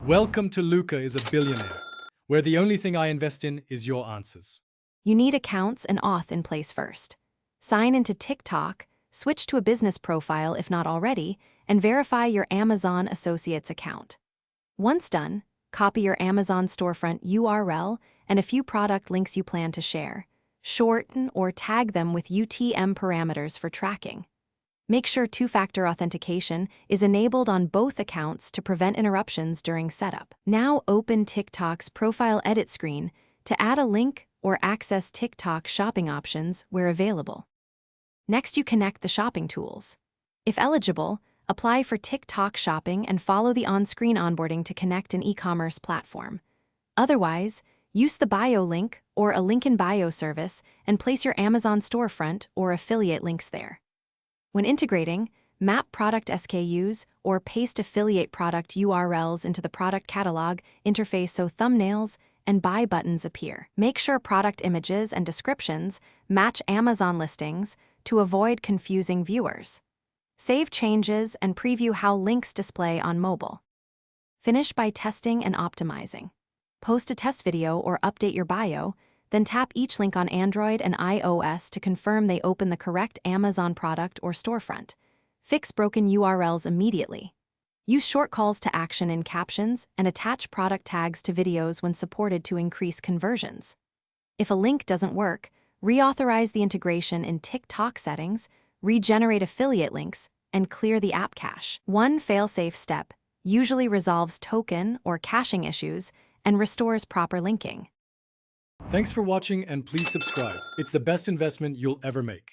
Welcome to Luca is a Billionaire, where the only thing I invest in is your answers. You need accounts and auth in place first. Sign into TikTok, switch to a business profile if not already, and verify your Amazon Associates account. Once done, copy your Amazon storefront URL and a few product links you plan to share. Shorten or tag them with UTM parameters for tracking. Make sure two-factor authentication is enabled on both accounts to prevent interruptions during setup. Now open TikTok's profile edit screen to add a link or access TikTok shopping options where available. Next, you connect the shopping tools. If eligible, apply for TikTok shopping and follow the on-screen onboarding to connect an e-commerce platform. Otherwise, use the bio link or a link in bio service and place your Amazon storefront or affiliate links there. When integrating, map product SKUs or paste affiliate product URLs into the product catalog interface so thumbnails and buy buttons appear. Make sure product images and descriptions match Amazon listings to avoid confusing viewers. Save changes and preview how links display on mobile. Finish by testing and optimizing. Post a test video or update your bio, then tap each link on Android and iOS to confirm they open the correct Amazon product or storefront. Fix broken URLs immediately. Use short calls to action in captions and attach product tags to videos when supported to increase conversions. If a link doesn't work, reauthorize the integration in TikTok settings, regenerate affiliate links, and clear the app cache. One fail-safe step usually resolves token or caching issues and restores proper linking. Thanks for watching and please subscribe. It's the best investment you'll ever make.